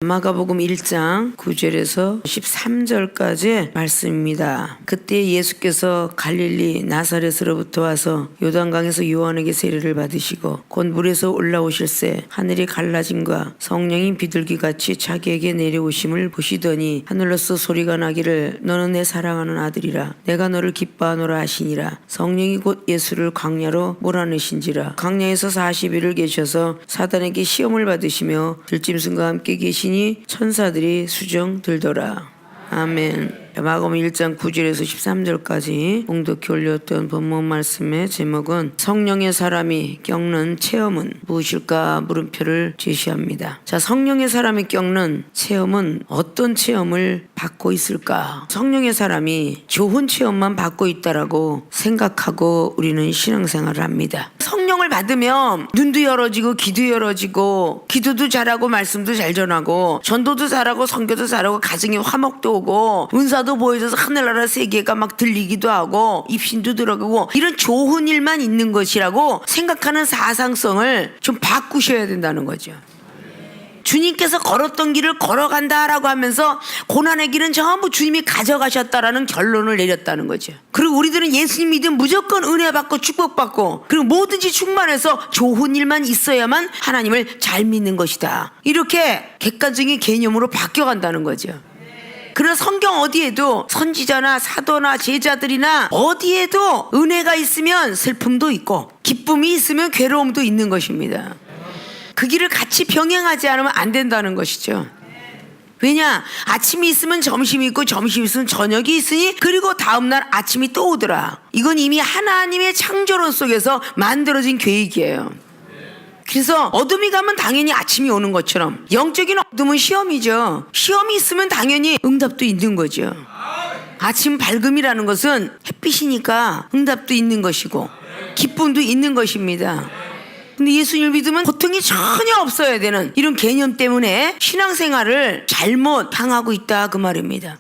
마가복음 1장 9절에서 13절까지의 말씀입니다. 그때 예수께서 갈릴리 나사렛으로부터 와서 요단강에서 요한에게 세례를 받으시고 곧 물에서 올라오실새 하늘이 갈라짐과 성령이 비둘기같이 자기에게 내려오심을 보시더니 하늘로서 소리가 나기를 너는 내 사랑하는 아들이라 내가 너를 기뻐하노라 하시니라. 성령이 곧 예수를 광야로 몰아내신지라. 광야에서 40일을 계셔서 사단에게 시험을 받으시며 들짐승과 함께 계시니 천사들이 수정 들더라. 아멘. 마가복음 1장 9절에서 13절까지 봉독해 올렸던 본문 말씀의 제목은 성령의 사람이 겪는 체험은 무엇일까 물음표를 제시합니다. 자, 성령의 사람이 겪는 체험은 어떤 체험을 받고 있을까? 성령의 사람이 좋은 체험만 받고 있다라고 생각하고 우리는 신앙생활을 합니다. 성령을 받으면 눈도 열어지고 귀도 열어지고 기도도 잘하고 말씀도 잘 전하고 전도도 잘하고 선교도 잘하고 가정에 화목도 오고 은사도 보여줘서 하늘나라 세계가 막 들리기도 하고 입신도 들어가고 이런 좋은 일만 있는 것이라고 생각하는 사상성을 좀 바꾸셔야 된다는 거죠. 주님께서 걸었던 길을 걸어간다라고 하면서 고난의 길은 전부 주님이 가져가셨다라는 결론을 내렸다는 거죠. 그리고 우리들은 예수님 믿으면 무조건 은혜 받고 축복받고 그리고 뭐든지 충만해서 좋은 일만 있어야만 하나님을 잘 믿는 것이다. 이렇게 객관적인 개념으로 바뀌어간다는 거죠. 그래서 성경 어디에도 선지자나 사도나 제자들이나 어디에도 은혜가 있으면 슬픔도 있고 기쁨이 있으면 괴로움도 있는 것입니다. 그 길을 같이 병행하지 않으면 안 된다는 것이죠. 왜냐? 아침이 있으면 점심이 있고 점심이 있으면 저녁이 있으니 그리고 다음날 아침이 또 오더라. 이건 이미 하나님의 창조론 속에서 만들어진 계획이에요. 그래서 어둠이 가면 당연히 아침이 오는 것처럼 영적인 어둠은 시험이죠. 시험이 있으면 당연히 응답도 있는 거죠. 아침 밝음이라는 것은 햇빛이니까 응답도 있는 것이고 기쁨도 있는 것입니다. 근데 예수님을 믿으면 고통이 전혀 없어야 되는 이런 개념 때문에 신앙생활을 잘못 당하고 있다 그 말입니다.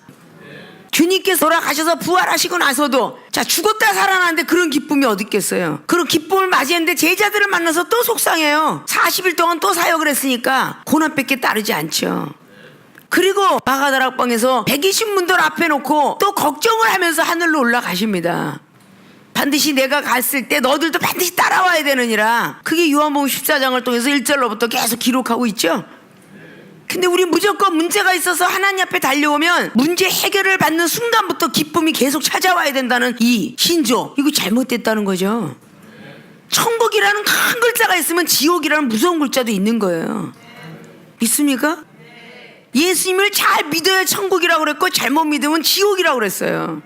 주님께서 돌아가셔서 부활하시고 나서도 자 죽었다 살아났는데 그런 기쁨이 어디 있겠어요. 그런 기쁨을 맞이했는데 제자들을 만나서 또 속상해요. 40일 동안 또 사역을 했으니까 고난밖에 따르지 않죠. 그리고 마가다락방에서 120문들 앞에 놓고 또 걱정을 하면서 하늘로 올라가십니다. 반드시 내가 갔을 때 너들도 반드시 따라와야 되느니라. 그게 요한복음 14장을 통해서 1절로부터 계속 기록하고 있죠. 근데 우리 무조건 문제가 있어서 하나님 앞에 달려오면 문제 해결을 받는 순간부터 기쁨이 계속 찾아와야 된다는 이 신조, 이거 잘못됐다는 거죠. 천국이라는 큰 글자가 있으면 지옥이라는 무서운 글자도 있는 거예요. 믿습니까? 예수님을 잘 믿어야 천국이라고 그랬고 잘못 믿으면 지옥이라고 그랬어요.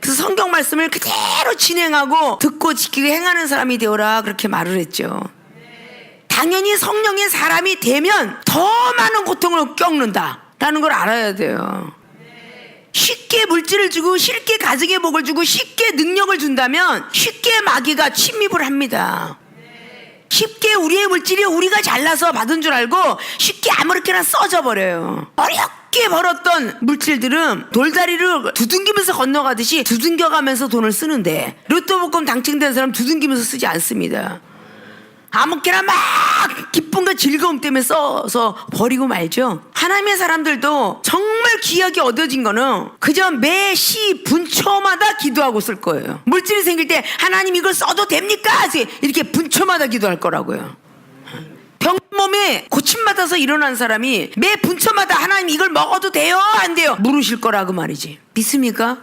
그래서 성경 말씀을 그대로 진행하고 듣고 지키고 행하는 사람이 되어라 그렇게 말을 했죠. 당연히 성령의 사람이 되면 더 많은 고통을 겪는다라는 걸 알아야 돼요. 쉽게 물질을 주고 쉽게 가정의 복을 주고 쉽게 능력을 준다면 쉽게 마귀가 침입을 합니다. 쉽게 우리의 물질이 우리가 잘나서 받은 줄 알고 쉽게 아무렇게나 써져 버려요. 어렵게 벌었던 물질들은 돌다리를 두둥기면서 건너가듯이 두둥겨가면서 돈을 쓰는데 로또 복권 당첨된 사람 두둥기면서 쓰지 않습니다. 아무렇게나 막 기쁨과 즐거움 때문에 써서 버리고 말죠. 하나님의 사람들도 정말 귀하게 얻어진 거는 그저 매 시 분초마다 기도하고 쓸 거예요. 물질이 생길 때 하나님 이걸 써도 됩니까? 이렇게 분초마다 기도할 거라고요. 병몸에 고침받아서 일어난 사람이 매 분초마다 하나님 이걸 먹어도 돼요? 안 돼요? 물으실 거라고 말이지. 믿습니까?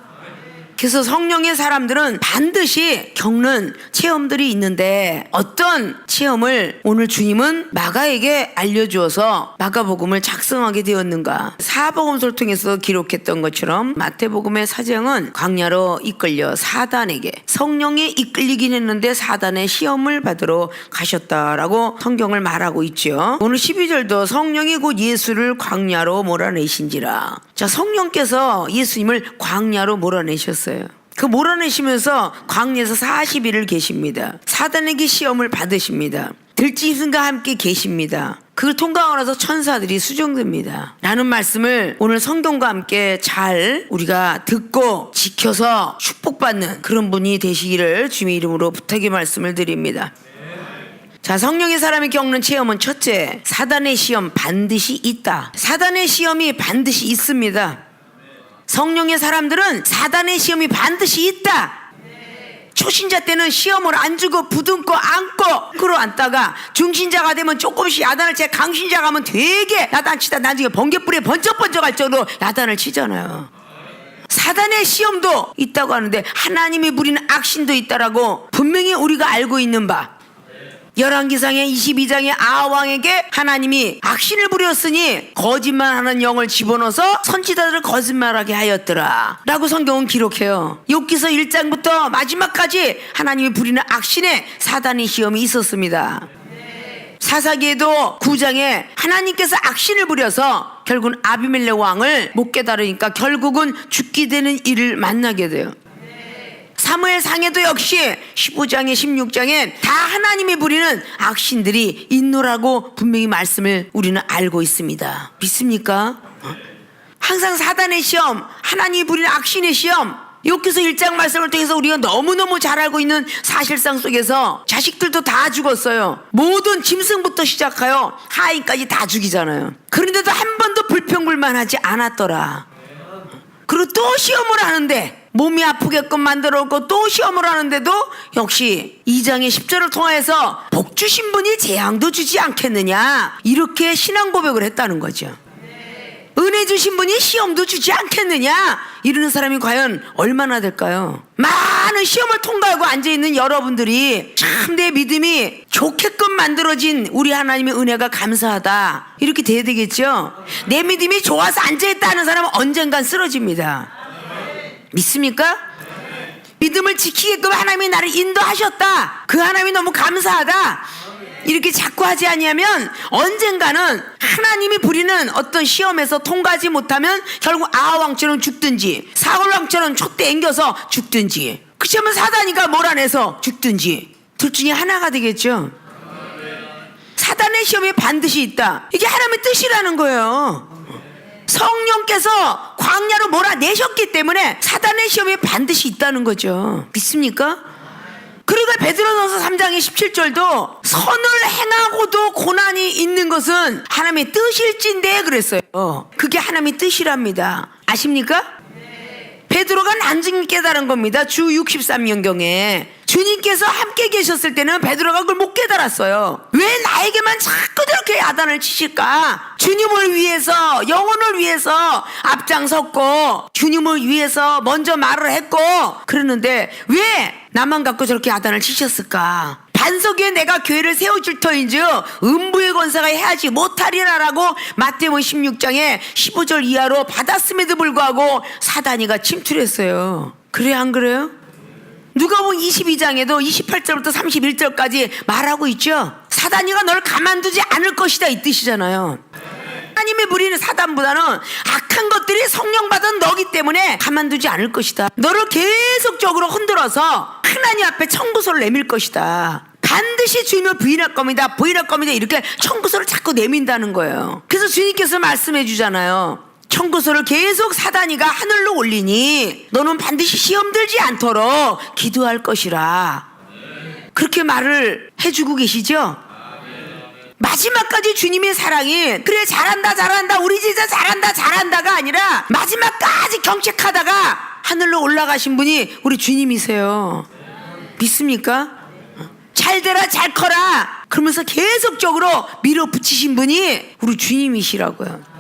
그래서 성령의 사람들은 반드시 겪는 체험들이 있는데 어떤 체험을 오늘 주님은 마가에게 알려주어서 마가복음을 작성하게 되었는가. 사복음서를 통해서 기록했던 것처럼 마태복음의 사정은 광야로 이끌려 사단에게 성령에 이끌리긴 했는데 사단의 시험을 받으러 가셨다라고 성경을 말하고 있죠. 오늘 12절도 성령이 곧 예수를 광야로 몰아내신지라. 자, 성령께서 예수님을 광야로 몰아내셨어요. 그 몰아내시면서 광야에서 40일을 계십니다. 사단에게 시험을 받으십니다. 들짐승과 함께 계십니다. 그걸 통과하고 나서 천사들이 수정됩니다. 라는 말씀을 오늘 성경과 함께 잘 우리가 듣고 지켜서 축복받는 그런 분이 되시기를 주님의 이름으로 부탁의 말씀을 드립니다. 자, 성령의 사람이 겪는 체험은 첫째, 사단의 시험 반드시 있다. 사단의 시험이 반드시 있습니다. 성령의 사람들은 사단의 시험이 반드시 있다. 초신자 때는 시험을 안 주고 부둥고 안고 끌어안다가 중신자가 되면 조금씩 야단을 쳐. 강신자가 하면 되게 야단치다 나중에 번개불에 번쩍번쩍할 정도로 야단을 치잖아요. 사단의 시험도 있다고 하는데 하나님이 부리는 악신도 있다라고 분명히 우리가 알고 있는 바, 열왕기상의 22장의 아하왕에게 하나님이 악신을 부렸으니 거짓말하는 영을 집어넣어서 선지자들을 거짓말하게 하였더라 라고 성경은 기록해요. 욥기서 1장부터 마지막까지 하나님이 부리는 악신에 사단의 시험이 있었습니다. 사사기에도 9장에 하나님께서 악신을 부려서 결국은 아비멜렉 왕을 못 깨달으니까 결국은 죽게 되는 일을 만나게 돼요. 사무엘상에도 역시 15장에 16장에 다 하나님이 부리는 악신들이 있노라고 분명히 말씀을 우리는 알고 있습니다. 믿습니까? 항상 사단의 시험, 하나님이 부리는 악신의 시험, 욥기서 1장 말씀을 통해서 우리가 너무너무 잘 알고 있는 사실상 속에서 자식들도 다 죽었어요. 모든 짐승부터 시작하여 하인까지 다 죽이잖아요. 그런데도 한 번도 불평불만하지 않았더라. 그리고 또 시험을 하는데 몸이 아프게끔 만들었고 또 시험을 하는데도 역시 2장의 10절을 통해서 복 주신 분이 재앙도 주지 않겠느냐, 이렇게 신앙 고백을 했다는 거죠. 은혜 주신 분이 시험도 주지 않겠느냐, 이러는 사람이 과연 얼마나 될까요? 많은 시험을 통과하고 앉아있는 여러분들이 참 내 믿음이 좋게끔 만들어진 우리 하나님의 은혜가 감사하다, 이렇게 돼야 되겠죠. 내 믿음이 좋아서 앉아있다 하는 사람은 언젠간 쓰러집니다. 믿습니까? 믿음을 지키게끔 하나님이 나를 인도하셨다, 그 하나님이 너무 감사하다, 이렇게 자꾸 하지 아니하면 언젠가는 하나님이 부리는 어떤 시험에서 통과하지 못하면 결국 아하왕처럼 죽든지 사울왕처럼 촛대 앵겨서 죽든지, 그치면 사단이가 몰아내서 죽든지 둘 중에 하나가 되겠죠. 사단의 시험이 반드시 있다, 이게 하나님의 뜻이라는 거예요. 성령께서 광야로 몰아내셨기 때문에 사단의 시험이 반드시 있다는 거죠. 믿습니까? 그러니까 베드로전서 3장의 17절도 선을 행하고도 고난이 있는 것은 하나님의 뜻일진데 그랬어요. 그게 하나님의 뜻이랍니다. 아십니까? 베드로가 난징히 깨달은 겁니다. 주 63년경에 주님께서 함께 계셨을 때는 베드로가 그걸 못 깨달았어요. 왜 나에게만 자꾸 저렇게 야단을 치실까? 주님을 위해서, 영혼을 위해서 앞장섰고 주님을 위해서 먼저 말을 했고 그러는데 왜 나만 갖고 저렇게 야단을 치셨을까? 반석 위에 내가 교회를 세워줄 터인즉 음부의 권세가 해하지 못하리라라고 마태복음 16장에 15절 이하로 받았음에도 불구하고 사단이가 침투를 했어요. 그래요, 안 그래요? 누가복음 22장에도 28절부터 31절까지 말하고 있죠. 사단이가 널 가만두지 않을 것이다, 이 뜻이잖아요. 하나님의 부리는 사단보다는 악한 것들이 성령 받은 너기 때문에 가만두지 않을 것이다. 너를 계속적으로 흔들어서 하나님 앞에 청구서를 내밀 것이다. 반드시 주님을 부인할 겁니다, 부인할 겁니다, 이렇게 청구서를 자꾸 내민다는 거예요. 그래서 주님께서 말씀해 주잖아요. 청구서를 계속 사단이가 하늘로 올리니 너는 반드시 시험 들지 않도록 기도할 것이라, 그렇게 말을 해주고 계시죠. 마지막까지 주님의 사랑이 그래 잘한다 잘한다 우리 제자 잘한다 잘한다가 아니라 마지막까지 경책하다가 하늘로 올라가신 분이 우리 주님이세요. 믿습니까? 잘 되라 잘 커라 그러면서 계속적으로 밀어붙이신 분이 우리 주님이시라고요.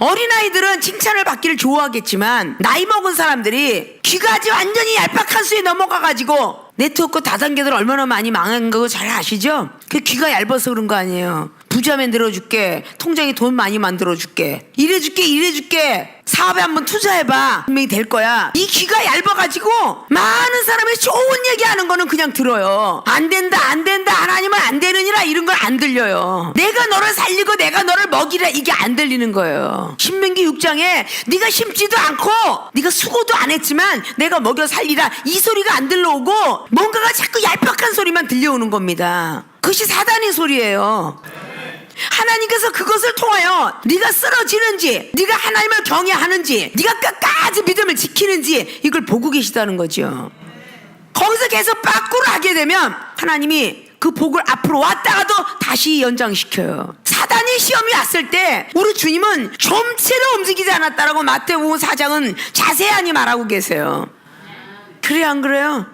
어린아이들은 칭찬을 받기를 좋아하겠지만 나이 먹은 사람들이 귀가 아주 완전히 얄팍한 수에 넘어가가지고 네트워크 다단계들 얼마나 많이 망한 거 잘 아시죠? 그 귀가 얇아서 그런 거 아니에요. 부자 만들어줄게, 통장에 돈 많이 만들어줄게, 이래줄게, 사업에 한번 투자해봐, 분명히 될 거야. 이 귀가 얇아가지고 많은 사람이 좋은 얘기하는 거는 그냥 들어요. 안 된다 하나님은 안 되느니라 이런 걸 안 들려요. 내가 너를 살리고 내가 너를 먹이라, 이게 안 들리는 거예요. 신명기 6장에 네가 심지도 않고 네가 수고도 안 했지만 내가 먹여 살리라, 이 소리가 안 들려오고 뭔가가 자꾸 얄팍한 소리만 들려오는 겁니다. 그것이 사단의 소리예요. 하나님께서 그것을 통하여 네가 쓰러지는지, 네가 하나님을 경외하는지, 네가 끝까지 믿음을 지키는지 이걸 보고 계시다는 거죠. 거기서 계속 빠꾸를 하게 되면 하나님이 그 복을 앞으로 왔다가도 다시 연장시켜요. 사단이 시험이 왔을 때 우리 주님은 좀체도 움직이지 않았다라고 마태복음 4장은 자세하게 말하고 계세요. 그래 안 그래요?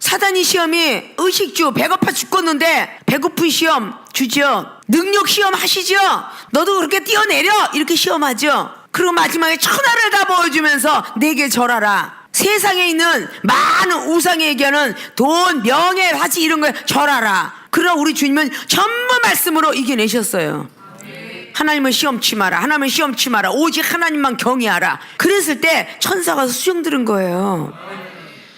사단이 시험이 의식주 배고파 죽겠는데 배고픈 시험 주죠. 능력 시험 하시죠. 너도 그렇게 뛰어내려 이렇게 시험하죠. 그리고 마지막에 천하를 다 보여주면서 내게 절하라. 세상에 있는 많은 우상에 얘기하는 돈, 명예, 화지 이런 거에 절하라. 그러나 우리 주님은 전부 말씀으로 이겨내셨어요. 하나님을 시험치 마라. 하나님을 시험치 마라. 오직 하나님만 경외하라. 그랬을 때 천사가 수정 들은 거예요.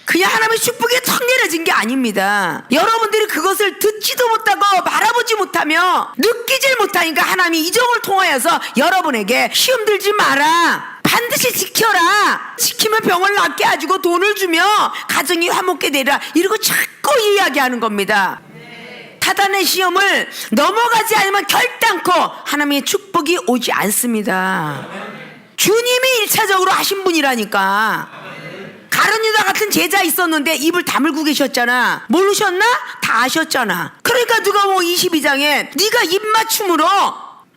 그냥 하나님의 축복이 턱 내려진 게 아닙니다. 여러분들이 그것을 듣지도 못하고 바라보지 못하며 느끼질 못하니까 하나님이 이정을 통하여서 여러분에게 시험 들지 마라. 반드시 지켜라. 지키면 병을 낫게 해주고 돈을 주며 가정이 화목게 되리라. 이러고 자꾸 이야기하는 겁니다. 사단의 시험을 넘어가지 않으면 결단코 하나님의 축복이 오지 않습니다. 주님이 1차적으로 하신 분이라니까. 가룟 유다 같은 제자 있었는데 입을 다물고 계셨잖아. 모르셨나? 다 아셨잖아. 그러니까 누가복음 22장에 네가 입맞춤으로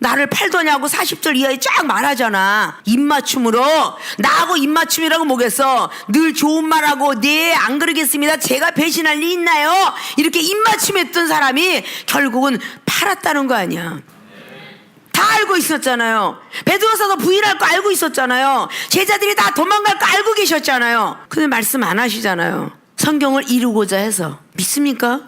나를 팔더냐고 40절 이하에 쫙 말하잖아. 입맞춤으로. 나하고 입맞춤이라고 뭐겠어. 늘 좋은 말하고 네 안 그러겠습니다. 제가 배신할 리 있나요? 이렇게 입맞춤했던 사람이 결국은 팔았다는 거 아니야. 다 알고 있었잖아요. 베드로서도 부인할 거 알고 있었잖아요. 제자들이 다 도망갈 거 알고 계셨잖아요. 근데 말씀 안 하시잖아요. 성경을 이루고자 해서. 믿습니까?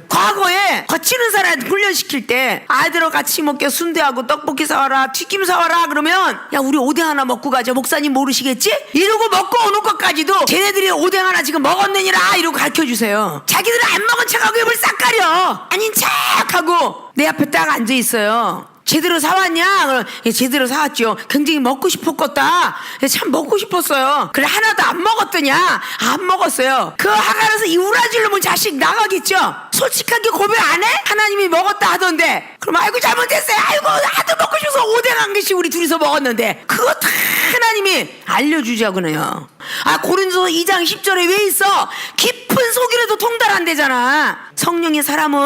과거에 거치는 사람 훈련시킬 때 아이들하고 같이 먹게 순대하고 떡볶이 사와라, 튀김 사와라 그러면 야 우리 오뎅 하나 먹고 가자. 목사님 모르시겠지? 이러고 먹고 오는 것까지도 쟤네들이 오뎅 하나 지금 먹었느니라 이러고 가르쳐주세요. 자기들은 안 먹은 척하고 입을 싹 가려. 아닌 척하고 내 앞에 딱 앉아있어요. 제대로 사왔냐? 그럼 예, 제대로 사왔죠. 굉장히 먹고 싶었겠다. 예, 참 먹고 싶었어요. 그래 하나도 안 먹었더냐? 안 먹었어요. 그 하가라서 이 우라질놈은 자식 나가겠죠. 솔직하게 고백 안 해? 하나님이 먹었다 하던데. 그럼 아이고 잘못했어요. 아이고 하도 먹고 싶어서 오뎅 한 개씩 우리 둘이서 먹었는데 그거 다 하나님이 알려주자고요. 아 고린도서 2장 10절에 왜 있어? 깊은 속이라도 통달 안 되잖아. 성령의 사람은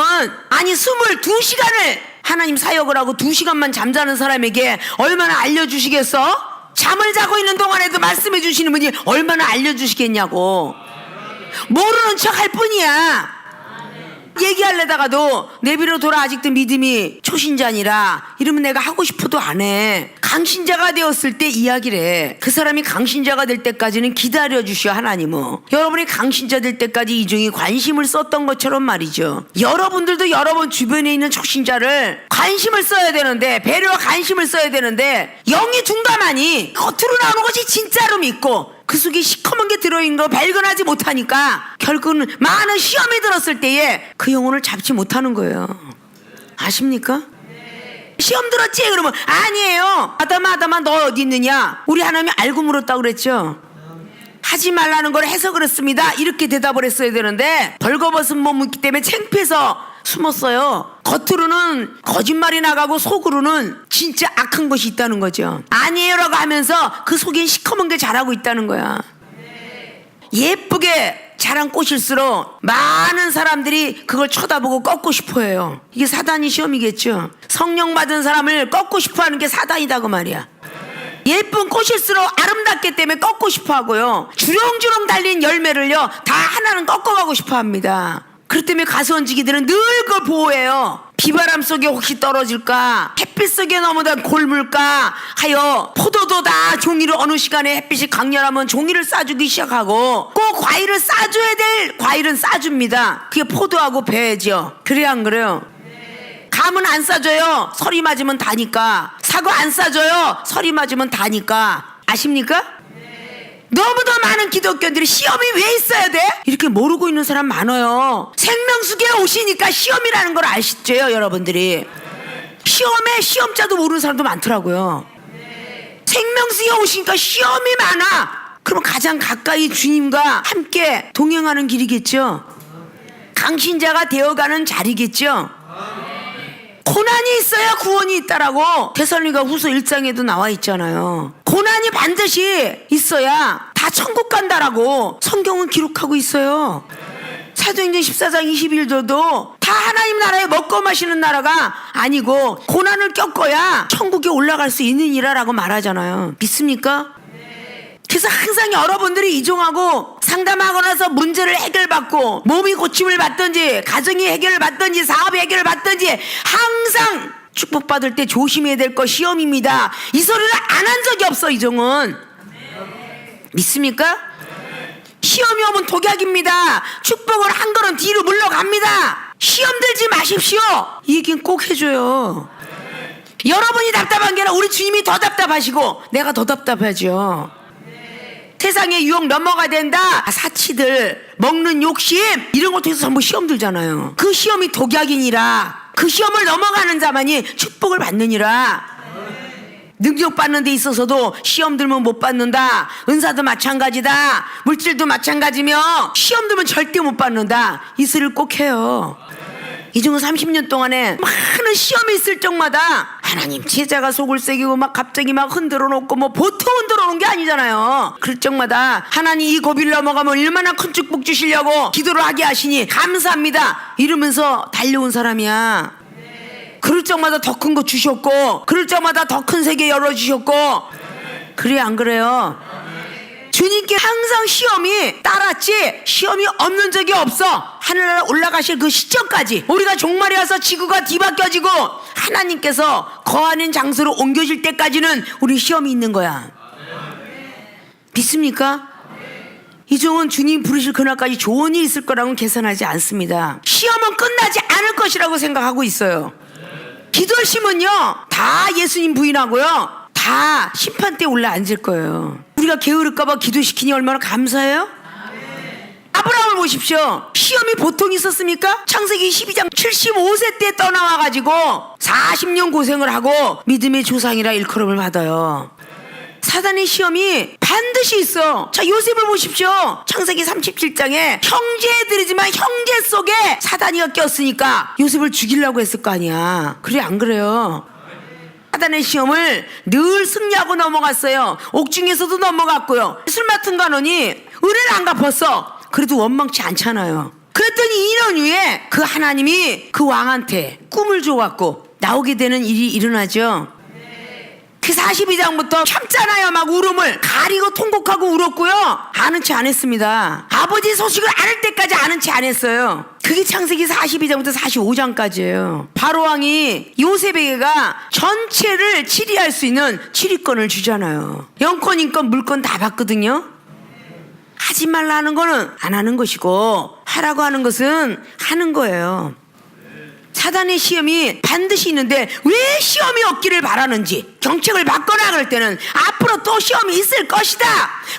아니 22시간을 하나님 사역을 하고 2시간만 잠자는 사람에게 얼마나 알려주시겠어? 잠을 자고 있는 동안에도 말씀해 주시는 분이 얼마나 알려주시겠냐고. 모르는 척 할 뿐이야. 얘기하려다가도 내비로 돌아 아직도 믿음이 초신자니라 이러면 내가 하고 싶어도 안 해. 강신자가 되었을 때 이야기를 해. 그 사람이 강신자가 될 때까지는 기다려주시오 하나님은. 여러분이 강신자 될 때까지 이종이 관심을 썼던 것처럼 말이죠. 여러분들도 여러분 주변에 있는 초신자를 관심을 써야 되는데 배려와 관심을 써야 되는데 영이 둔감하니 겉으로 나오는 것이 진짜로 믿고 그 속에 시커먼 게 들어있는 거 발견하지 못하니까 결국은 많은 시험이 들었을 때에 그 영혼을 잡지 못하는 거예요. 아십니까? 시험 들었지? 그러면 아니에요. 아담아 너 어디 있느냐? 우리 하나님이 알고 물었다고 그랬죠. 하지 말라는 걸 해서 그렇습니다. 이렇게 대답을 했어야 되는데 벌거벗은 몸 있기 때문에 창피해서 숨었어요. 겉으로는 거짓말이 나가고 속으로는 진짜 악한 것이 있다는 거죠. 아니에요라고 하면서 그 속엔 시커먼 게 자라고 있다는 거야. 예쁘게 자란 꽃일수록 많은 사람들이 그걸 쳐다보고 꺾고 싶어해요. 이게 사단이 시험이겠죠. 성령 받은 사람을 꺾고 싶어하는 게 사단이다 그 말이야. 예쁜 꽃일수록 아름답기 때문에 꺾고 싶어하고요. 주렁주렁 달린 열매를요 다 하나는 꺾어가고 싶어합니다. 그렇기 때문에 가수원지기들은 늘 그걸 보호해요. 비바람 속에 혹시 떨어질까, 햇빛 속에 너무나 골물까 하여 포도도 다 종이를 어느 시간에 햇빛이 강렬하면 종이를 싸주기 시작하고 꼭 과일을 싸줘야 될 과일은 싸줍니다. 그게 포도하고 배죠. 그래야 안 그래요? 감은 안 싸줘요. 설이 맞으면 다니까. 사과 안 싸줘요. 설이 맞으면 다니까. 아십니까? 너무도 많은 기독교인들이 시험이 왜 있어야 돼? 이렇게 모르고 있는 사람 많아요. 생명수계에 오시니까 시험이라는 걸 아시죠 여러분들이? 시험에 시험자도 모르는 사람도 많더라고요. 생명수계에 오시니까 시험이 많아. 그럼 가장 가까이 주님과 함께 동행하는 길이겠죠. 강신자가 되어가는 자리겠죠. 고난이 있어야 구원이 있다라고 데살로니가 후서 1장에도 나와 있잖아요. 고난이 반드시 있어야 다 천국 간다라고 성경은 기록하고 있어요. 사도행전 14장 21절도 다 하나님 나라에 먹고 마시는 나라가 아니고 고난을 겪어야 천국에 올라갈 수 있느니라라고 말하잖아요. 믿습니까? 그래서 항상 여러분들이 이종하고 상담하고 나서 문제를 해결받고 몸이 고침을 받든지 가정이 해결을 받든지 사업이 해결을 받든지 항상 축복받을 때 조심해야 될 거 시험입니다. 이 소리를 안 한 적이 없어 이종은. 믿습니까? 시험이 오면 독약입니다. 축복을 한 걸음 뒤로 물러갑니다. 시험 들지 마십시오. 이 얘기는 꼭 해줘요. 여러분이 답답한 게 아니라 우리 주님이 더 답답하시고 내가 더 답답하죠. 세상의 유혹 넘어가야 된다. 사치들 먹는 욕심 이런 것도 해서 전부 시험 들잖아요. 그 시험이 독약이니라. 그 시험을 넘어가는 자만이 축복을 받느니라. 능력 받는 데 있어서도 시험 들면 못 받는다. 은사도 마찬가지다. 물질도 마찬가지며 시험 들면 절대 못 받는다. 이 소리를 꼭 해요. 이종은 30년 동안에 많은 시험이 있을 적마다 하나님 제자가 속을 새기고 막 갑자기 막 흔들어 놓고 뭐 보통 흔들어 놓은 게 아니잖아요. 그럴 적마다 하나님 이 고비를 넘어가면 얼마나 큰 축복 주시려고 기도를 하게 하시니 감사합니다 이러면서 달려온 사람이야. 그럴 적마다 더 큰 거 주셨고 그럴 적마다 더 큰 세계 열어주셨고 그래 안 그래요? 주님께 항상 시험이 따랐지 시험이 없는 적이 없어. 하늘나라 올라가실 그 시점까지 우리가 종말에 와서 지구가 뒤바뀌어지고 하나님께서 거하는 장소로 옮겨질 때까지는 우리 시험이 있는 거야. 믿습니까? 이종은 주님 부르실 그날까지 좋은 일이 있을 거라고는 계산하지 않습니다. 시험은 끝나지 않을 것이라고 생각하고 있어요. 기도심은요 다 예수님 부인하고요 다 심판 때 올라앉을 거예요. 우리가 게으를까봐 기도시키니 얼마나 감사해요? 아브라함을 보십시오. 시험이 보통 있었습니까? 창세기 12장 75세 때 떠나와가지고 40년 고생을 하고 믿음의 조상이라 일컬음을 받아요. 사단의 시험이 반드시 있어. 자 요셉을 보십시오. 창세기 37장에 형제들이지만 형제 속에 사단이가 꼈으니까 요셉을 죽이려고 했을 거 아니야. 그래 안 그래요? 사단의 시험을 늘 승리하고 넘어갔어요. 옥중에서도 넘어갔고요. 술 맡은 간원이 은혜를 안 갚았어. 그래도 원망치 않잖아요. 그랬더니 2년 후에 그 하나님이 그 왕한테 꿈을 줘갖고 나오게 되는 일이 일어나죠. 그 42장부터 참잖아요. 막 울음을 가리고 통곡하고 울었고요. 아는 체 안 했습니다. 아버지 소식을 알을 때까지 아는 체 안 했어요. 그게 창세기 42장부터 45장까지예요. 바로왕이 요셉에게가 전체를 치리할 수 있는 치리권을 주잖아요. 영권, 인권, 물권 다 받거든요. 하지 말라 하는 거는 안 하는 것이고 하라고 하는 것은 하는 거예요. 사단의 시험이 반드시 있는데 왜 시험이 없기를 바라는지 정책을 바꿔라 그럴 때는 앞으로 또 시험이 있을 것이다.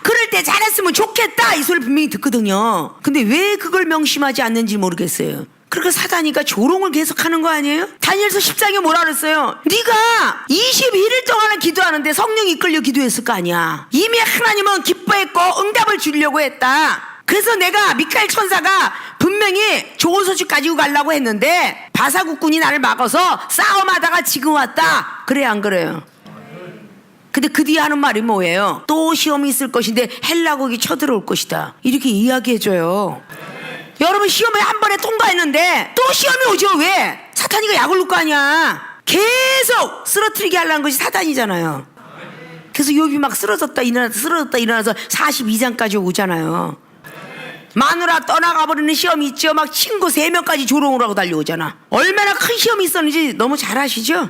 그럴 때 잘했으면 좋겠다. 이 소리를 분명히 듣거든요. 근데 왜 그걸 명심하지 않는지 모르겠어요. 그러니까 사단이가 조롱을 계속하는 거 아니에요? 다니엘서 10장에 뭐라 그랬어요? 네가 21일 동안을 기도하는데 성령이 이끌려 기도했을 거 아니야. 이미 하나님은 기뻐했고 응답을 주려고 했다. 그래서 내가 미카엘 천사가 분명히 좋은 소식 가지고 가려고 했는데 바사국군이 나를 막아서 싸움하다가 지금 왔다. 그래 안 그래요? 근데 그 뒤에 하는 말이 뭐예요? 또 시험이 있을 것인데 헬라국이 쳐들어올 것이다. 이렇게 이야기해줘요. 여러분 시험에 한 번에 통과했는데 또 시험이 오죠. 왜? 사탄이가 약을 놓을 거 아니야. 계속 쓰러뜨리게 하려는 것이 사탄이잖아요. 그래서 욥이 막 쓰러졌다 일어나서 42장까지 오잖아요. 마누라 떠나가 버리는 시험이 있죠. 막 친구 3명까지 조롱을 하고 달려오잖아. 얼마나 큰 시험이 있었는지 너무 잘 아시죠?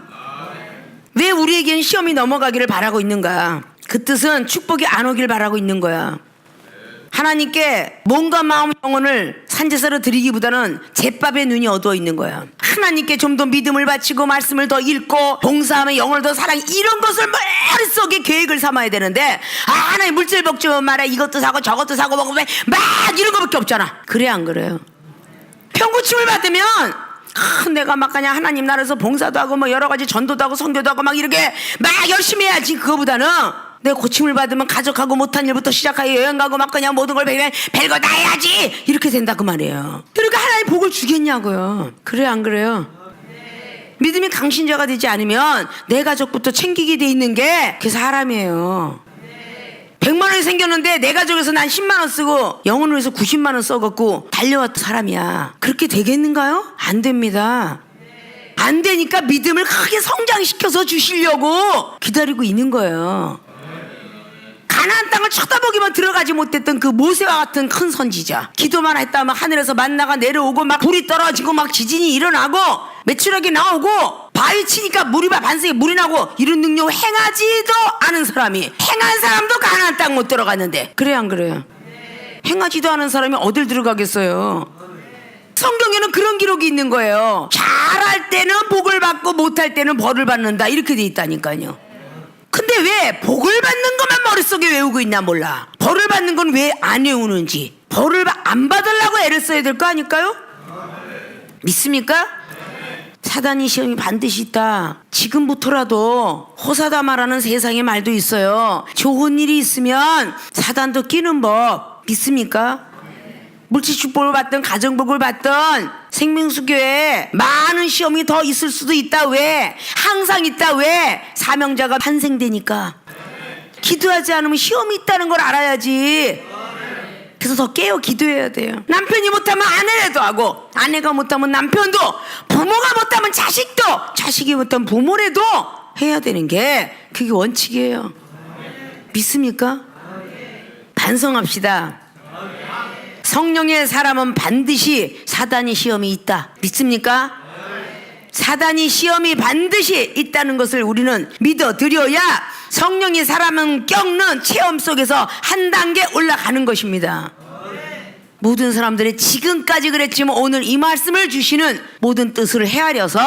왜 우리에게는 시험이 넘어가기를 바라고 있는가? 그 뜻은 축복이 안 오길 바라고 있는 거야. 하나님께 몸과 마음 영혼을 산제사로 드리기보다는 제밥에 눈이 어두워 있는 거야. 하나님께 좀 더 믿음을 바치고 말씀을 더 읽고 봉사하며 영혼을 더 사랑 이런 것을 머릿속에 계획을 삼아야 되는데 하나님 물질 복주면 말해 이것도 사고 저것도 사고 먹으면 막 이런 거밖에 없잖아. 그래 안 그래요? 평고침을 받으면 내가 막 그냥 하나님 나라에서 봉사도 하고 뭐 여러 가지 전도도 하고 선교도 하고 막 이렇게 막 열심히 해야지. 그거보다는 내가 고침을 받으면 가족하고 못한 일부터 시작하여 여행 가고 막 그냥 모든 걸 별거 다 해야지 이렇게 된다 그 말이에요. 그러니까 하나님 복을 주겠냐고요. 그래 안 그래요? 믿음이 강신자가 되지 않으면 내 가족부터 챙기게 돼 있는 게 그 사람이에요. 100만 원이 생겼는데 내 가족에서 난 10만 원 쓰고 영혼을 위해서 90만 원 써갖고 달려왔던 사람이야. 그렇게 되겠는가요? 안 됩니다. 안 되니까 믿음을 크게 성장시켜서 주시려고 기다리고 있는 거예요. 가나안 땅을 쳐다보기만 들어가지 못했던 그 모세와 같은 큰 선지자, 기도만 했다면 하늘에서 만나가 내려오고 막 불이 떨어지고 막 지진이 일어나고 메추라기 나오고 바위 치니까 물이 반석에 물이 나고 이런 능력 행하지도 않은 사람이, 행한 사람도 가나안 땅 못 들어갔는데, 그래요 안 그래요? 행하지도 않은 사람이 어딜 들어가겠어요? 성경에는 그런 기록이 있는 거예요. 잘할 때는 복을 받고 못할 때는 벌을 받는다, 이렇게 돼 있다니까요. 근데 왜 복을 받는 것만 머릿속에 외우고 있나 몰라. 벌을 받는 건 왜 안 외우는지, 벌을 안 받으려고 애를 써야 될 거 아닐까요? 믿습니까? 사단이 시험이 반드시 있다. 지금부터라도 호사다마라는 세상의 말도 있어요. 좋은 일이 있으면 사단도 끼는 법. 믿습니까? 물질축복을 받든 가정복을 받든 생명수교에 많은 시험이 더 있을 수도 있다. 왜? 항상 있다. 왜? 사명자가 탄생되니까. 기도하지 않으면 시험이 있다는 걸 알아야지. 그래서 더 깨어 기도해야 돼요. 남편이 못하면 아내라도 하고, 아내가 못하면 남편도, 부모가 못하면 자식도, 자식이 못하면 부모라도 해야 되는 게 그게 원칙이에요. 믿습니까? 반성합시다. 성령의 사람은 반드시 사단이 시험이 있다. 믿습니까? 사단이 시험이 반드시 있다는 것을 우리는 믿어드려야 성령의 사람은 겪는 체험 속에서 한 단계 올라가는 것입니다. 모든 사람들이 지금까지 그랬지만 오늘 이 말씀을 주시는 모든 뜻을 헤아려서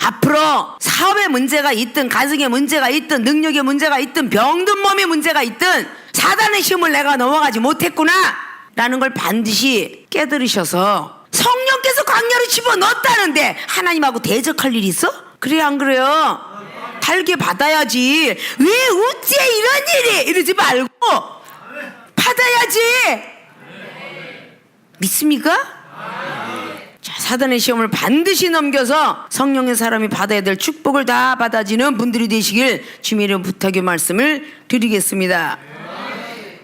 앞으로 사업에 문제가 있든 가정에 문제가 있든 능력에 문제가 있든 병든 몸에 문제가 있든 사단의 시험을 내가 넘어가지 못했구나 라는 걸 반드시 깨달으셔서, 성령께서 광야로 집어넣었다는데 하나님하고 대적할 일이 있어? 그래 안 그래요? 달게 받아야지. 왜 어째 이런 일이, 이러지 말고 받아야지. 믿습니까? 자, 사단의 시험을 반드시 넘겨서 성령의 사람이 받아야 될 축복을 다 받아지는 분들이 되시길 주님의 이름 부탁의 말씀을 드리겠습니다.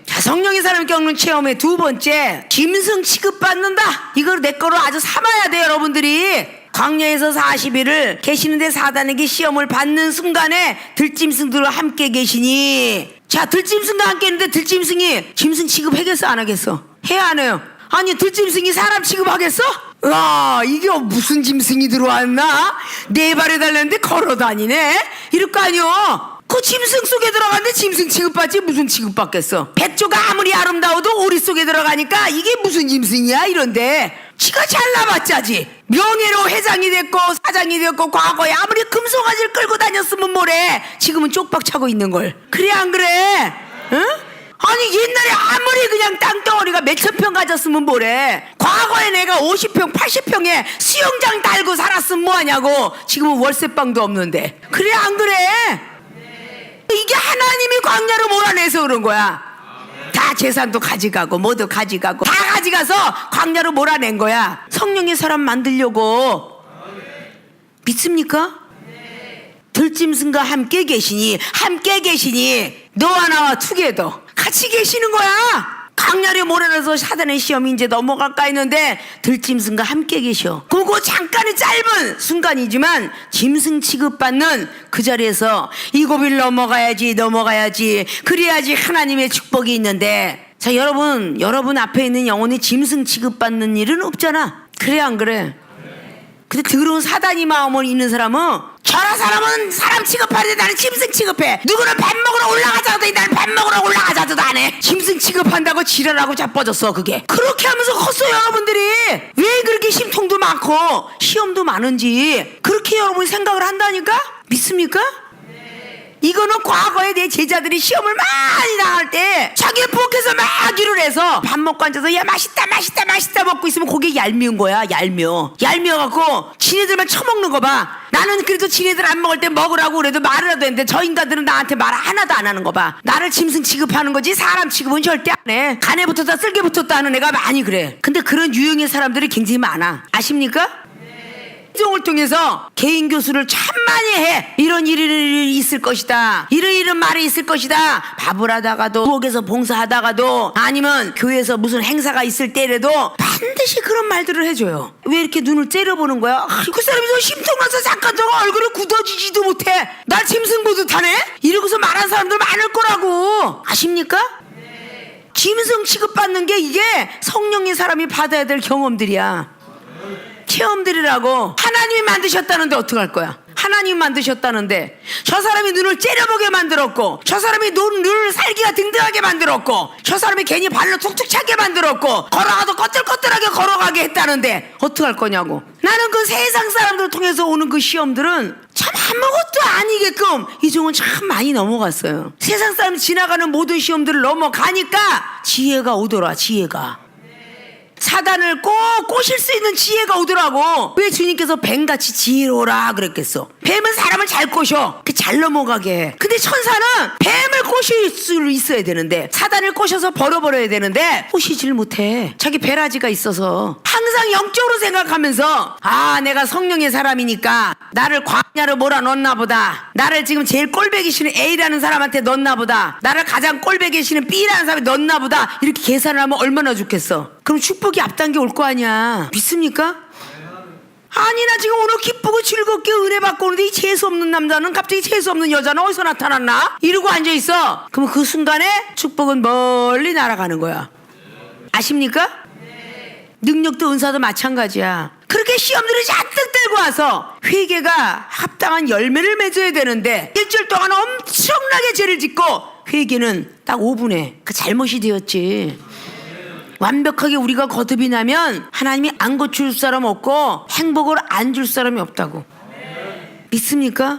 자, 성령의 사람이 겪는 체험의 두 번째, 짐승 취급받는다. 이걸 내 거로 아주 삼아야 돼요. 여러분들이 광야에서 40일을 계시는데 사단에게 시험을 받는 순간에 들짐승들과 함께 계시니, 자, 들짐승과 함께 있는데 들짐승이 짐승 취급하겠어 안 하겠어? 해야 안 해요? 아니, 들짐승이 사람 취급하겠어? 와, 이게 무슨 짐승이 들어왔나? 네 발에 달렸는데 걸어다니네? 이럴 거 아니요? 그 짐승 속에 들어갔는데 짐승 취급받지 무슨 취급받겠어? 백조가 아무리 아름다워도 오리 속에 들어가니까 이게 무슨 짐승이야 이런데, 지가 잘나봤자지. 명예로 회장이 됐고 사장이 됐고 과거에 아무리 금송아지를 끌고 다녔으면 뭐래, 지금은 쪽박 차고 있는걸. 그래 안 그래? 응? 아니, 옛날에 아무리 그냥 땅덩어리가 몇천 평 가졌으면 뭐래, 과거에 내가 50평 80평에 수영장 달고 살았으면 뭐하냐고. 지금은 월세방도 없는데. 그래 안 그래? 이게 하나님이 광야로 몰아내서 그런 거야. 다 재산도 가져가고 뭐도 가져가고 다 가져가서 광야로 몰아낸 거야. 성령의 사람 만들려고. 믿습니까? 들짐승과 함께 계시니 너와 나와 투게더 같이 계시는 거야. 광야를 몰아내서 사단의 시험이 이제 넘어갈까 했는데 들짐승과 함께 계셔. 그거 잠깐의 짧은 순간이지만 짐승 취급받는 그 자리에서 이 고비를 넘어가야지 그래야지 하나님의 축복이 있는데, 자, 여러분 앞에 있는 영혼이 짐승 취급받는 일은 없잖아. 그래 안 그래? 근데 더러운 사단이 마음을 있는 사람은, 저런 사람은 사람 취급하는데 나는 짐승 취급해. 누구는 밥 먹으러 올라가자도 나는 밥 먹으러 올라가자도 안 해. 짐승 취급한다고 지랄하고 자빠졌어. 그게 그렇게 하면서 컸어요. 여러분들이 왜 그렇게 심통도 많고 시험도 많은지 그렇게 여러분이 생각을 한다니까. 믿습니까? 이거는 과거에 내 제자들이 시험을 많이 당할 때 자기 부엌에서 막 일을 해서 밥 먹고 앉아서 야 맛있다 먹고 있으면 그게 얄미운 거야. 얄미워갖고 지네들만 처먹는 거 봐. 나는 그래도 지네들 안 먹을 때 먹으라고 그래도 말을 해도 했는데 저 인간들은 나한테 말 하나도 안 하는 거 봐. 나를 짐승 취급하는 거지 사람 취급은 절대 안 해. 간에 붙었다 쓸개 붙었다 하는 애가 많이 그래. 근데 그런 유형의 사람들이 굉장히 많아. 아십니까? 성경을 통해서 개인 교수를 참 많이 해. 이런 일이 있을 것이다, 이런 말이 있을 것이다. 밥을 하다가도, 부엌에서 봉사하다가도, 아니면 교회에서 무슨 행사가 있을 때라도 반드시 그런 말들을 해줘요. 왜 이렇게 눈을 째려보는 거야? 그 사람이 저 심통나서 잠깐 저거 얼굴을 굳어지지도 못해. 날 짐승 보듯 하네? 이러고서 말하는 사람들 많을 거라고. 아십니까? 짐승 취급받는 게 이게 성령의 사람이 받아야 될 경험들이야. 체험들이라고. 하나님이 만드셨다는데 어떡할 거야? 하나님이 만드셨다는데 저 사람이 눈을 째려보게 만들었고, 저 사람이 눈을 살기가 등등하게 만들었고, 저 사람이 괜히 발로 툭툭 차게 만들었고, 걸어가도 꺼들꺼들하게 걸어가게 했다는데 어떡할 거냐고. 나는 그 세상 사람들 통해서 오는 그 시험들은 참 아무것도 아니게끔 이 종은 참 많이 넘어갔어요. 세상 사람 지나가는 모든 시험들을 넘어가니까 지혜가 오더라. 지혜가. 사단을 꼭 꼬실 수 있는 지혜가 오더라고. 왜 주님께서 뱀같이 지혜로라 그랬겠어? 뱀은 사람을 잘 꼬셔. 잘 넘어가게 해. 근데 천사는 뱀을 꼬실 수 있어야 되는데, 사단을 꼬셔서 벌어버려야 되는데 꼬시질 못해. 자기 배라지가 있어서 항상 영적으로 생각하면서, 아, 내가 성령의 사람이니까 나를 광야로 몰아넣나 보다, 나를 지금 제일 꼴배기 싫은 A라는 사람한테 넣나 보다, 나를 가장 꼴배기 싫은 B라는 사람에 넣나 보다, 이렇게 계산을 하면 얼마나 좋겠어. 그럼 축복이 앞당겨 올 거 아니야. 믿습니까? 아니, 나 지금 오늘 기쁘고 즐겁게 은혜 받고 오는데 이 재수없는 남자는, 갑자기 재수없는 여자는 어디서 나타났나? 이러고 앉아있어. 그럼 그 순간에 축복은 멀리 날아가는 거야. 아십니까? 능력도 은사도 마찬가지야. 그렇게 시험들이 잔뜩 들고 와서 회개가 합당한 열매를 맺어야 되는데, 일주일 동안 엄청나게 죄를 짓고 회개는 딱 5분에 그 잘못이 되었지. 완벽하게 우리가 거듭이 나면 하나님이 안 고칠 사람 없고 행복을 안 줄 사람이 없다고. 믿습니까?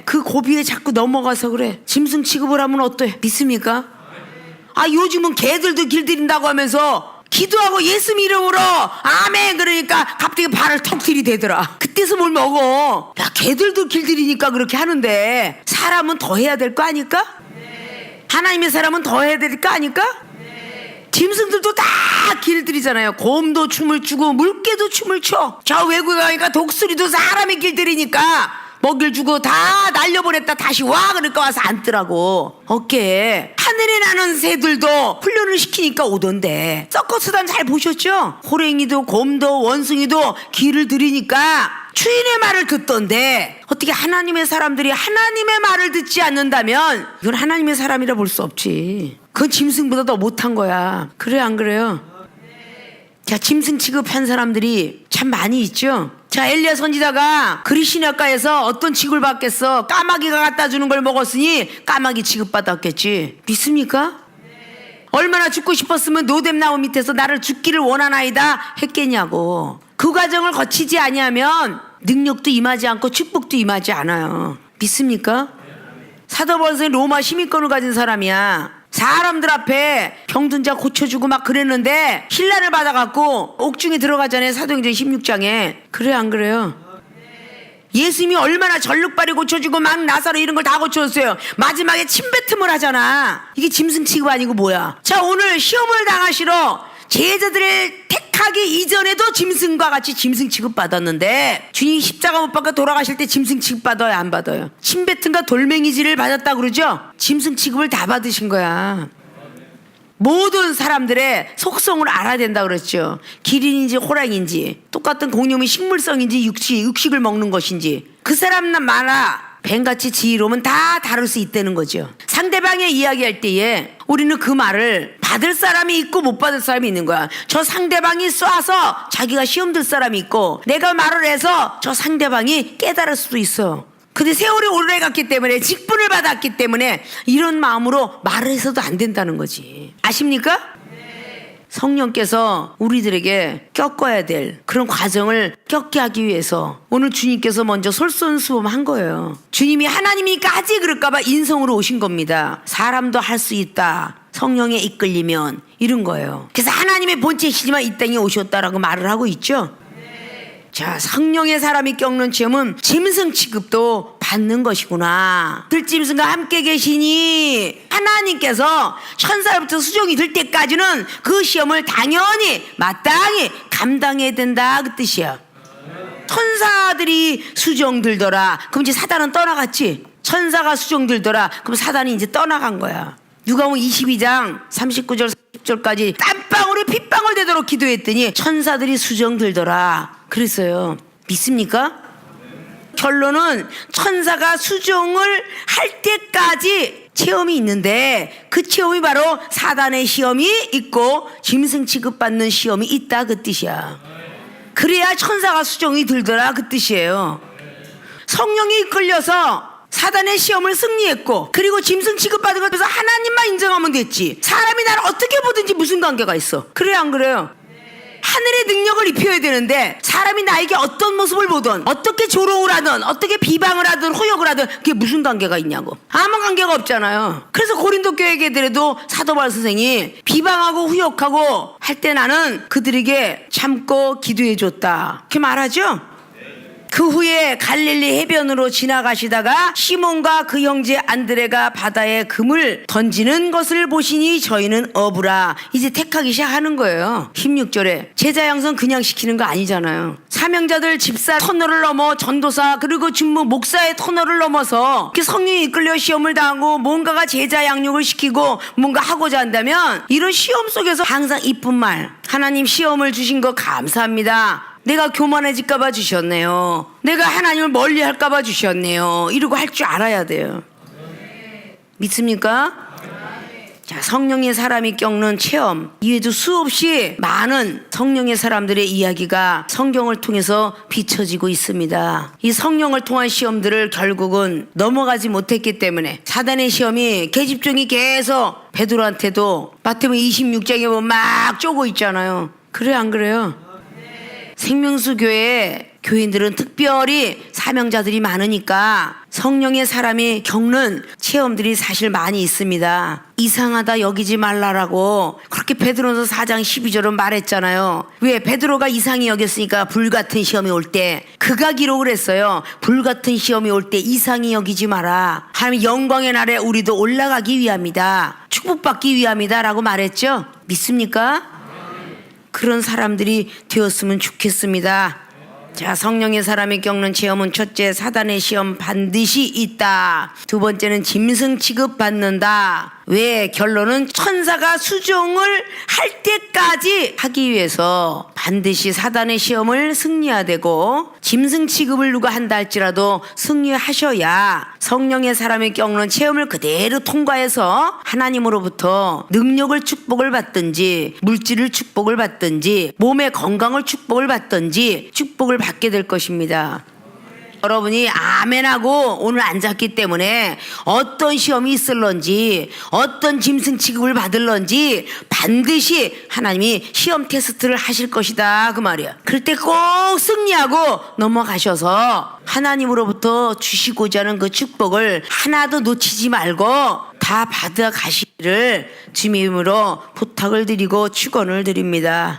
그 고비에 자꾸 넘어가서 그래. 짐승 취급을 하면 어때? 믿습니까? 아, 요즘은 개들도 길들인다고 하면서 기도하고 예수 이름으로 아멘 그러니까 갑자기 발을 턱 들이대더라. 그때서 뭘 먹어? 야, 개들도 길들이니까 그렇게 하는데 사람은 더 해야 될 거 아닐까? 하나님의 사람은 더 해야 될 거 아닐까? 짐승들도 다 길들이잖아요. 곰도 춤을 추고 물개도 춤을 춰. 저 외국에 가니까 독수리도 사람이 길들이니까 먹일 주고 다 날려보냈다 다시 와 그러니까 와서 앉더라고. 어깨에. 하늘에 나는 새들도 훈련을 시키니까 오던데. 서커스단 잘 보셨죠? 호랭이도 곰도 원숭이도 길을 들이니까 주인의 말을 듣던데, 어떻게 하나님의 사람들이 하나님의 말을 듣지 않는다면 이건 하나님의 사람이라 볼 수 없지. 그건 짐승보다 더 못한 거야. 그래, 안 그래요? 자, 짐승 취급한 사람들이 참 많이 있죠. 자, 엘리야 선지자가 그리시냐가에서 어떤 취급을 받겠어? 까마귀가 갖다 주는 걸 먹었으니 까마귀 취급받았겠지. 믿습니까? 얼마나 죽고 싶었으면 노뎀 나무 밑에서 나를 죽기를 원하나이다 했겠냐고. 그 과정을 거치지 아니하면 능력도 임하지 않고 축복도 임하지 않아요. 믿습니까? 사도 바울은 로마 시민권을 가진 사람이야. 사람들 앞에 병든 자 고쳐주고 막 그랬는데 신란을 받아갖고 옥중에 들어가잖아요. 사도행전 16장에. 그래, 안 그래요? 예수님이 얼마나 전룩발이 고쳐주고 막 나사로 이런 걸 다 고쳐줬어요. 마지막에 침뱉음을 하잖아. 이게 짐승 취급 아니고 뭐야. 자, 오늘 시험을 당하시러 제자들을 택하기 이전에도 짐승과 같이 짐승 취급받았는데, 주님이 십자가 못 박아 돌아가실 때 짐승 취급받아요, 안 받아요? 침뱉음과 돌멩이질을 받았다 그러죠? 짐승 취급을 다 받으신 거야. 모든 사람들의 속성을 알아야 된다 그랬죠. 기린인지 호랑인지, 똑같은 공룡이 식물성인지 육식을 먹는 것인지, 그 사람만 많아 뱀같이 지혜로우면 다 다룰 수 있다는 거죠. 상대방의 이야기할 때에 우리는 그 말을 받을 사람이 있고 못 받을 사람이 있는 거야. 저 상대방이 쏴서 자기가 시험 들 사람이 있고, 내가 말을 해서 저 상대방이 깨달을 수도 있어. 근데 세월이 오래 갔기 때문에, 직분을 받았기 때문에 이런 마음으로 말을 해서도 안 된다는 거지. 아십니까? 성령께서 우리들에게 겪어야 될 그런 과정을 겪게 하기 위해서 오늘 주님께서 먼저 솔선수범한 거예요. 주님이 하나님이니까 하지 그럴까봐 인성으로 오신 겁니다. 사람도 할 수 있다, 성령에 이끌리면, 이런 거예요. 그래서 하나님의 본체시지만 이 땅에 오셨다라고 말을 하고 있죠. 자, 성령의 사람이 겪는 시험은 짐승 취급도 받는 것이구나. 들짐승과 함께 계시니 하나님께서 천사로부터 수종이 될 때까지는 그 시험을 당연히 마땅히 감당해야 된다, 그 뜻이야. 천사들이 수종 들더라. 그럼 이제 사단은 떠나갔지. 천사가 수종 들더라. 그럼 사단이 이제 떠나간 거야. 누가복음 22장 39절 40절까지 땀방울이 핏방울 되도록 기도했더니 천사들이 수종 들더라 그랬어요. 믿습니까? 결론은 천사가 수종을 할 때까지 체험이 있는데 그 체험이 바로 사단의 시험이 있고 짐승 취급받는 시험이 있다 그 뜻이야. 그래야 천사가 수종이 들더라 그 뜻이에요. 성령이 이끌려서 사단의 시험을 승리했고 그리고 짐승 취급받은 것에서 하나님만 인정하면 됐지. 사람이 나를 어떻게 보든지 무슨 관계가 있어. 그래요 안 그래요? 하늘의 능력을 입혀야 되는데 사람이 나에게 어떤 모습을 보든 어떻게 조롱을 하든 어떻게 비방을 하든 호역을 하든 그게 무슨 관계가 있냐고. 아무 관계가 없잖아요. 그래서 고린도 교회 애들에도 사도 바울 선생이 비방하고 후욕하고 할 때 나는 그들에게 참고 기도해 줬다 그렇게 말하죠. 그 후에 갈릴리 해변으로 지나가시다가 시몬과 그 형제 안드레가 바다에 금을 던지는 것을 보시니 저희는 어부라. 이제 택하기 시작하는 거예요. 16절에 제자 양성 그냥 시키는 거 아니잖아요. 사명자들 집사 터널을 넘어 전도사 그리고 중무 목사의 터널을 넘어서 성령이 이끌려 시험을 당하고 뭔가가 제자 양육을 시키고 뭔가 하고자 한다면 이런 시험 속에서 항상 이쁜 말, 하나님 시험을 주신 거 감사합니다. 내가 교만해질까봐 주셨네요. 내가 하나님을 멀리할까봐 주셨네요. 이러고 할 줄 알아야 돼요. 믿습니까? 자, 성령의 사람이 겪는 체험 이외에도 수없이 많은 성령의 사람들의 이야기가 성경을 통해서 비춰지고 있습니다. 이 성령을 통한 시험들을 결국은 넘어가지 못했기 때문에 사단의 시험이 계집종이 계속 베드로한테도 마태복음 26장에 보면 막 쪼고 있잖아요. 그래요 안 그래요? 생명수 교회 교인들은 특별히 사명자들이 많으니까 성령의 사람이 겪는 체험들이 사실 많이 있습니다. 이상하다 여기지 말라라고 그렇게 베드로서 4장 12절은 말했잖아요. 왜? 베드로가 이상히 여겼으니까 불같은 시험이 올 때 그가 기록을 했어요. 불같은 시험이 올 때 이상히 여기지 마라. 하나님 영광의 날에 우리도 올라가기 위함이다. 축복받기 위함이다 라고 말했죠. 믿습니까? 그런 사람들이 되었으면 좋겠습니다. 자, 성령의 사람이 겪는 체험은 첫째, 사단의 시험 반드시 있다. 두 번째는 짐승 취급받는다. 왜? 결론은 천사가 수종을 할 때까지 하기 위해서 반드시 사단의 시험을 승리해야 되고 짐승 취급을 누가 한다 할지라도 승리하셔야 성령의 사람이 겪는 체험을 그대로 통과해서 하나님으로부터 능력을 축복을 받든지 물질을 축복을 받든지 몸의 건강을 축복을 받든지 축복을 받게 될 것입니다. 여러분이 아멘하고 오늘 앉았기 때문에 어떤 시험이 있을런지 어떤 짐승 취급을 받을런지 반드시 하나님이 시험 테스트를 하실 것이다 그 말이야. 그럴 때 꼭 승리하고 넘어가셔서 하나님으로부터 주시고자 하는 그 축복을 하나도 놓치지 말고 다 받아 가시기를 주님의 이름으로 부탁을 드리고 축원을 드립니다.